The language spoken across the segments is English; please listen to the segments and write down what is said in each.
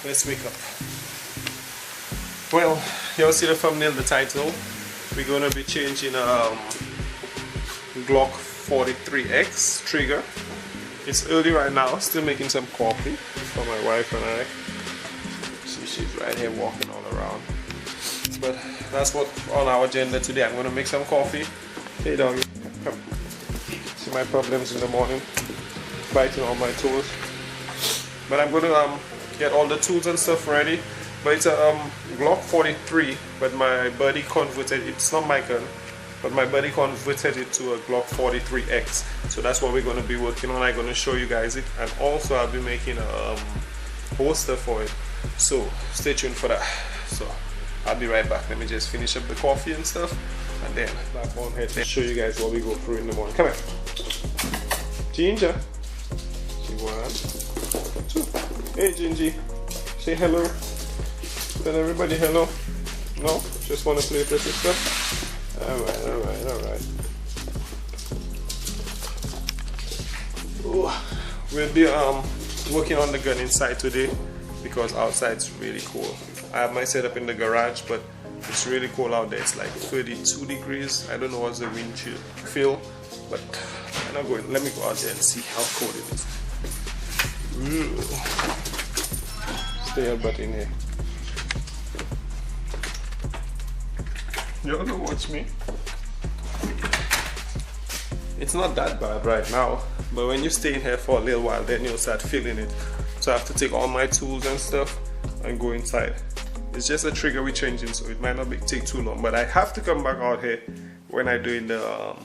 Let's wake up. Well, you'll see the thumbnail, the title. We're gonna be changing Glock 43X trigger. It's early right now, still making some coffee for my wife and I. See, she's right here walking all around. But that's what on our agenda today. I'm gonna make some coffee. Hey doggy, come. See my problems in the morning, biting on my toes. But I'm gonna get all the tools and stuff ready. But it's a Glock 43, but my buddy converted, it's not my gun, but my buddy converted it to a Glock 43X. So that's what we're going to be working on. I'm going to show you guys it, and also I'll be making a holster for it. So stay tuned for that. So I'll be right back. Let me just finish up the coffee and stuff, and then back on here to show you guys what we go through in the morning. Come here, Ginger. One, two. Hey Gingy, say hello. Tell everybody hello. No? Just want to play with your sister? Alright. We'll be working on the gun inside today because outside's really cold. I have my setup in the garage, but it's really cold out there. It's like 32 degrees. I don't know what's the wind chill feel, but I'm not going. Let me go out there and see how cold it is. Stay your butt in here. You wanna watch me? It's not that bad right now, but when you stay in here for a little while, then you'll start feeling it. So I have to take all my tools and stuff and go inside. It's just a trigger we're changing, so it might not take too long, but I have to come back out here when I'm doing the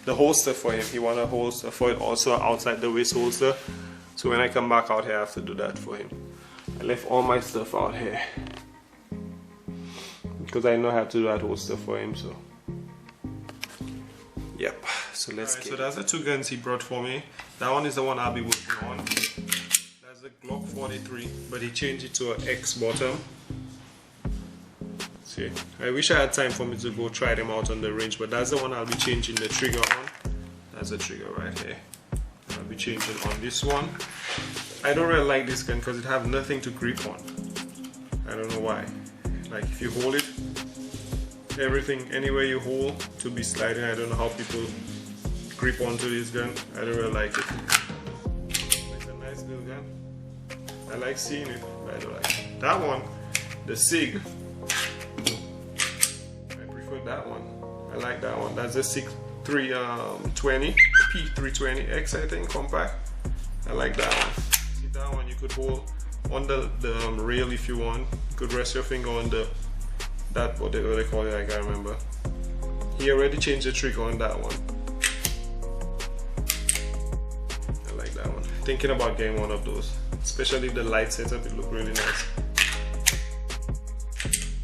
holster for him. He want a holster for it also outside the waist holster. So when I come back out here, I have to do that for him. I left all my stuff out here because I know I have to do that whole stuff for him. So yep, so let's get. So that's the two guns he brought for me. That one is the one I'll be working on. That's the Glock 43, but he changed it to an X bottom. See, I wish I had time for me to go try them out on the range, but that's the one I'll be changing the trigger on. That's the trigger right here. I'll be changing on this one. I don't really like this gun because it have nothing to grip on. I don't know why. Like if you hold it, everything anywhere you hold to be sliding. I don't know how people grip onto this gun. I don't really like it. It's a nice little gun. I like seeing it, but I don't like it. That one, the SIG. I prefer that one. I like that one. That's the SIG 320 P320X, I think, compact. I like that one. See, that one you could hold on the rail if you want. You could rest your finger on the what they call it, I can't remember. He already changed the trigger on that one. I like that one. Thinking about getting one of those, especially if the light setup, it look really nice.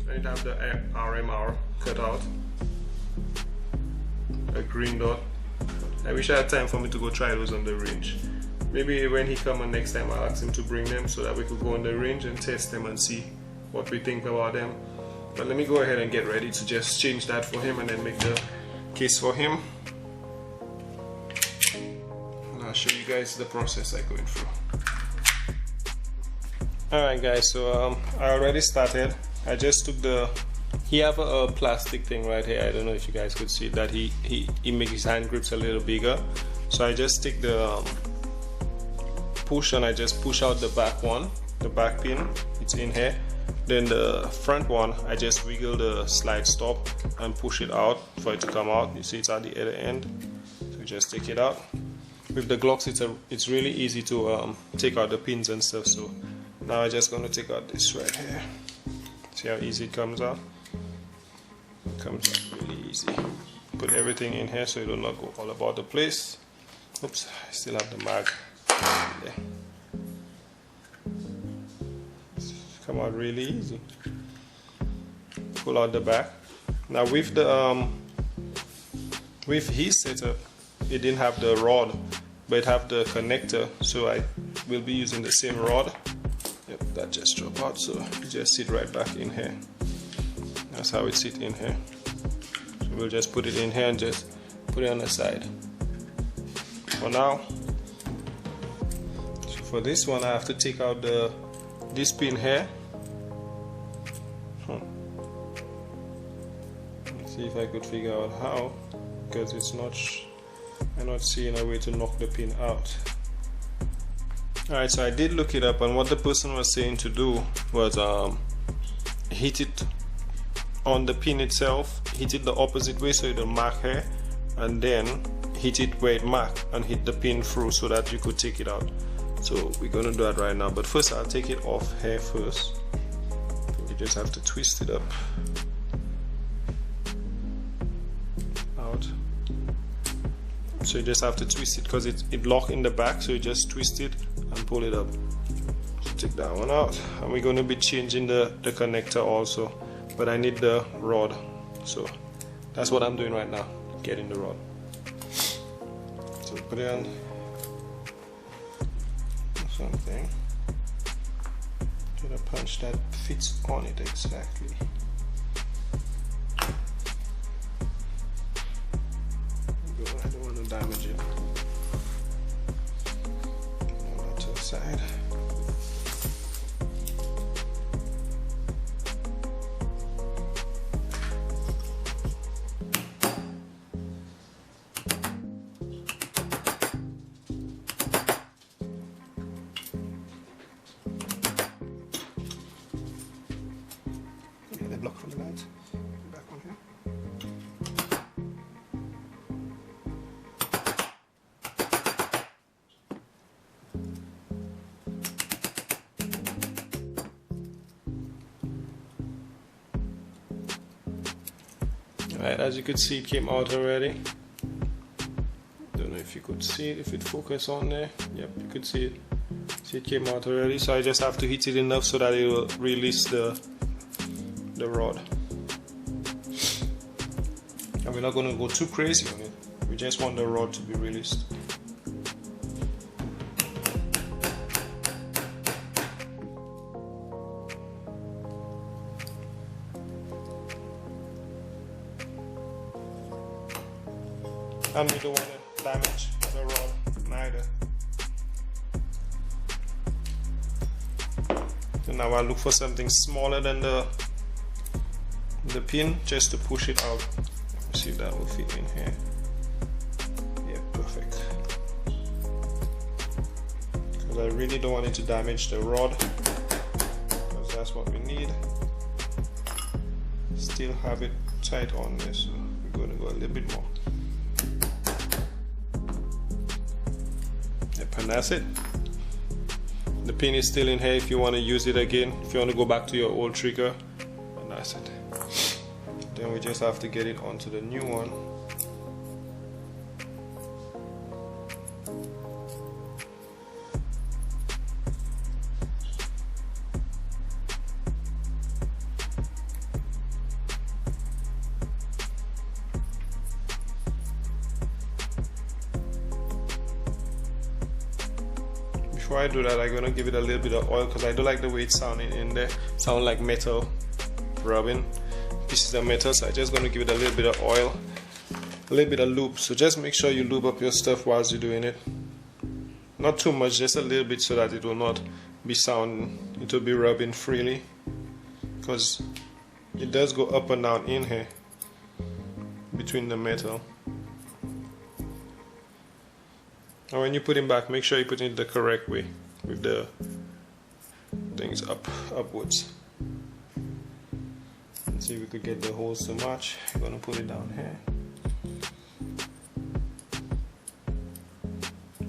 And it have the RMR cut out, a green dot. I wish I had time for me to go try those on the range. Maybe when he comes next time, I'll ask him to bring them so that we could go on the range and test them and see what we think about them. But let me go ahead and get ready to just change that for him and then make the case for him. And I'll show you guys the process I'm going through. Alright guys, so I already started. I just took he have a plastic thing right here. I don't know if you guys could see that he makes his hand grips a little bigger. So I just take the push and I just push out the back one, the back pin. It's in here. Then the front one, I just wiggle the slide stop and push it out for it to come out. You see it's at the other end. So just take it out. With the Glocks, it's really easy to take out the pins and stuff. So now I'm just gonna take out this right here. See how easy it comes out? It comes out really easy. Put everything in here so it will not go all about the place. Oops, I still have the mag. Yeah. It's come out really easy. Pull out the back. Now with the with his setup, it didn't have the rod, but it have the connector, so I will be using the same rod. Yep, that just dropped out, so it just sit right back in here. That's how it sit in here. So we'll just put it in here and just put it on the side. For now, so for this one I have to take out this pin here. Let's see if I could figure out how, because it's not, I'm not seeing a way to knock the pin out. Alright, so I did look it up, and what the person was saying to do was hit it on the pin itself, hit it the opposite way so it'll mark here, and then hit it where it marked and hit the pin through so that you could take it out. So we're gonna do that right now, but first I'll take it off here first. You just have to twist it up out. So you just have to twist it because it locked in the back, so you just twist it and pull it up. So take that one out, and we're going to be changing the connector also, but I need the rod, so that's what I'm doing right now, getting the rod. So put it on something, get a punch that fits on it exactly. I don't want to damage it. Put that to the side. Get the block from the lights. Back on here. Alright, as you could see, it came out already. Don't know if you could see it, if it focused on there. Yep, you could see it. See, it came out already, so I just have to hit it enough so that it will release the rod. And we're not going to go too crazy on it. We just want the rod to be released. And we don't want to damage the rod neither. So now I'll look for something smaller than the pin just to push it out. Let's see if that will fit in here. Yeah, perfect. Because I really don't want it to damage the rod, because that's what we need. Still have it tight on there, so we're going to go a little bit more. And that's it. The pin is still in here if you want to use it again, if you want to go back to your old trigger, and that's it. Then we just have to get it onto the new one. Before I do that, I'm gonna give it a little bit of oil because I don't like the way it's sounding in there. Sound like metal rubbing pieces of metal, so I'm just gonna give it a little bit of oil, a little bit of lube. So just make sure you lube up your stuff whilst you're doing it. Not too much, just a little bit so that it will not be sounding, it will be rubbing freely, because it does go up and down in here between the metal. And when you put it back, make sure you put it the correct way, with the things upwards. Let's see if we could get the holes to match. I'm gonna put it down here.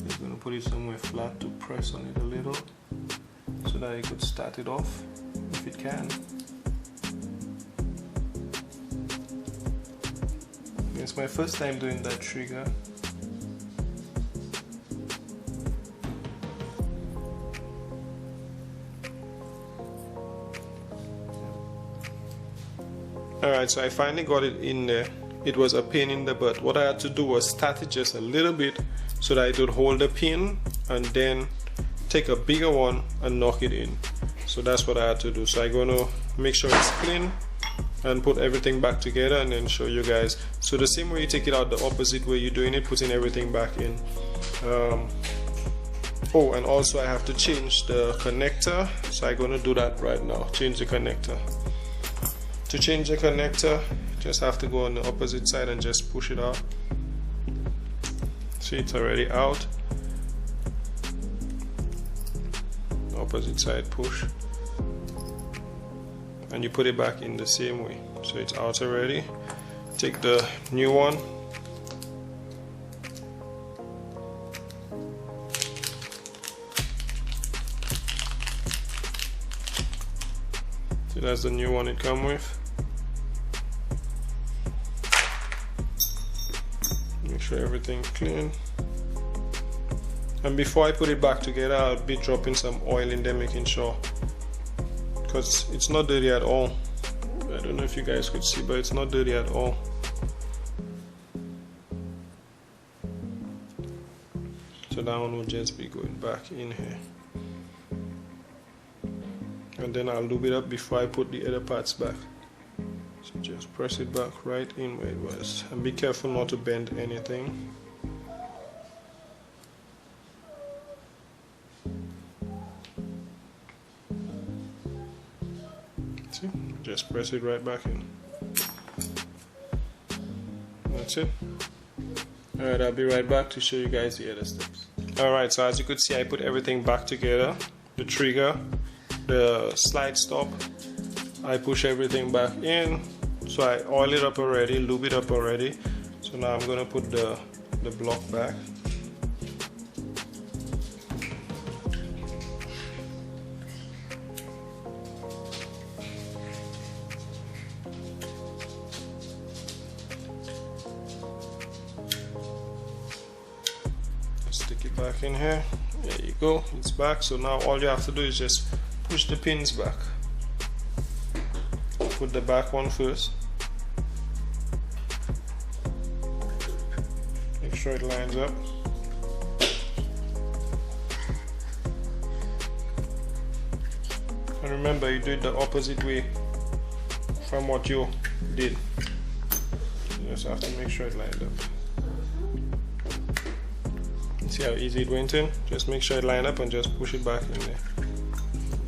Just gonna put it somewhere flat to press on it a little, so that you could start it off if it can. It's my first time doing that trigger. Alright, so I finally got it in there. It was a pain in the butt. What I had to do was start it just a little bit so that it would hold the pin, and then take a bigger one and knock it in. So that's what I had to do. So I'm gonna make sure it's clean and put everything back together and then show you guys. So the same way you take it out, the opposite way you're doing it, putting everything back in. Oh, and also I have to change the connector, so I'm gonna do that right now. Change the connector. To change the connector, just have to go on the opposite side and just push it out. See, it's already out. Opposite side push, and you put it back in the same way. So it's out already. Take the new one. So that's the new one it comes with. Make sure everything's clean. And before I put it back together, I'll be dropping some oil in there, making sure, because it's not dirty at all. I don't know if you guys could see, but it's not dirty at all. So that one will just be going back in here. And then I'll lube it up before I put the other parts back. So just press it back right in where it was. And be careful not to bend anything. See? Just press it right back in. That's it. Alright, I'll be right back to show you guys the other steps. Alright, so as you could see, I put everything back together. The trigger, the slide stop, I push everything back in. So I oil it up already, lube it up already. So now I'm gonna put the block back. Stick it back in here. There you go, it's back. So now all you have to do is just push the pins back. Put the back one first. Make sure it lines up. And remember, you do it the opposite way from what you did. You just have to make sure it lined up. See how easy it went in? Just make sure it lined up and just push it back in there.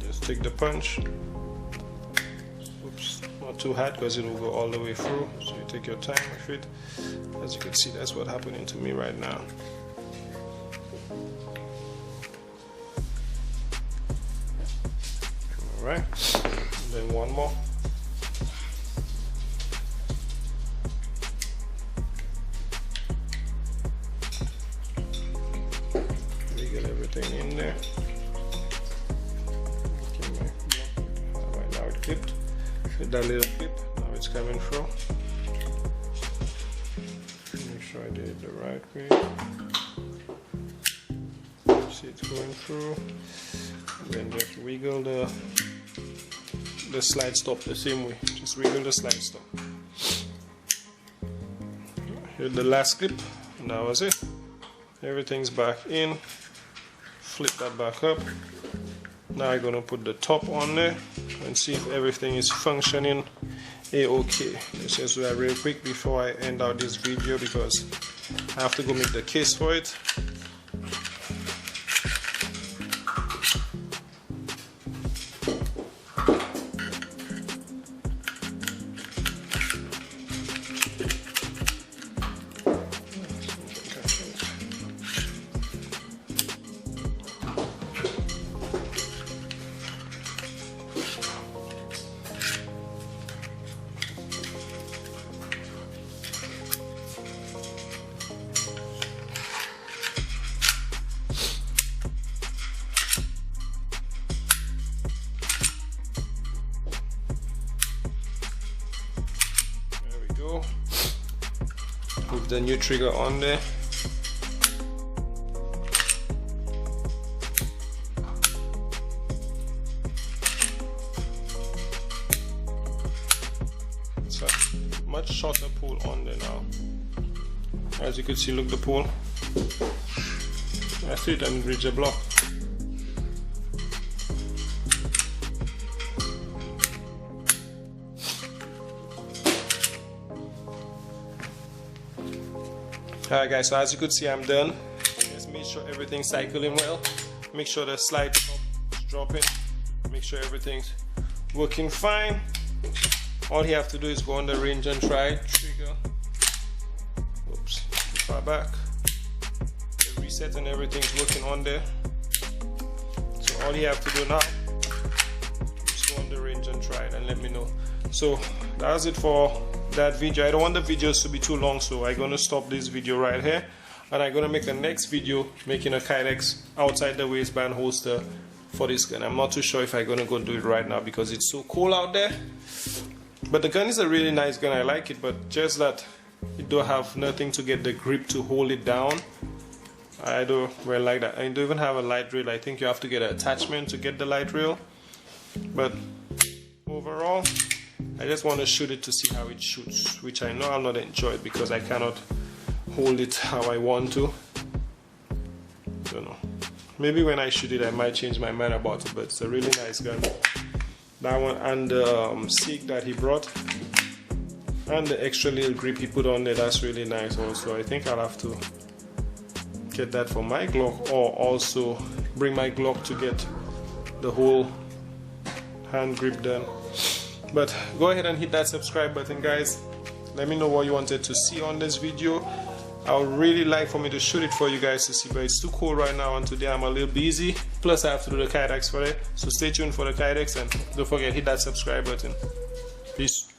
Just take the punch. Oops, not too hard because it will go all the way through. So you take your time with it. As you can see, that's what's happening to me right now. Alright, then one more. Get everything in there. Okay, right now it clipped. With that little clip, now it's coming through. Make sure I did it the right way. See it's going through. And then just wiggle the slide stop the same way. Just wiggle the slide stop. Here's the last clip, and that was it. Everything's back in. Flip that back up. Now I'm gonna put the top on there and see if everything is functioning a-okay. Let's just do that real quick before I end out this video because I have to go make the case for it. Put the new trigger on there. So much shorter pole on there now. As you can see, look, the pole. That's it, and reach the block. Alright guys, so as you could see, I'm done. Just make sure everything's cycling well. Make sure the slide is dropping. Make sure everything's working fine. All you have to do is go on the range and try. Trigger. Oops, too far back. The reset and everything's working on there. So all you have to do now is go on the range and try it and let me know. So that's it for that video. I don't want the videos to be too long, so I'm gonna stop this video right here, and I'm gonna make the next video making a Kydex outside the waistband holster for this gun. I'm not too sure if I'm gonna go do it right now because it's so cold out there, but the gun is a really nice gun. I like it, but just that it don't have nothing to get the grip to hold it down. I don't really like that. I don't even have a light rail. I think you have to get an attachment to get the light rail, but overall I just want to shoot it to see how it shoots, which I know I'll not enjoy it because I cannot hold it how I want to. Don't know. Maybe when I shoot it I might change my mind about it, but it's a really nice gun. That one, and the SIG that he brought, and the extra little grip he put on there, that's really nice also. I think I'll have to get that for my Glock, or also bring my Glock to get the whole hand grip done. But go ahead and hit that subscribe button, guys. Let me know what you wanted to see on this video. I would really like for me to shoot it for you guys to see, but it's too cold right now, and today I'm a little busy. Plus I have to do the Kydex for it. So stay tuned for the Kydex, and don't forget, hit that subscribe button. Peace.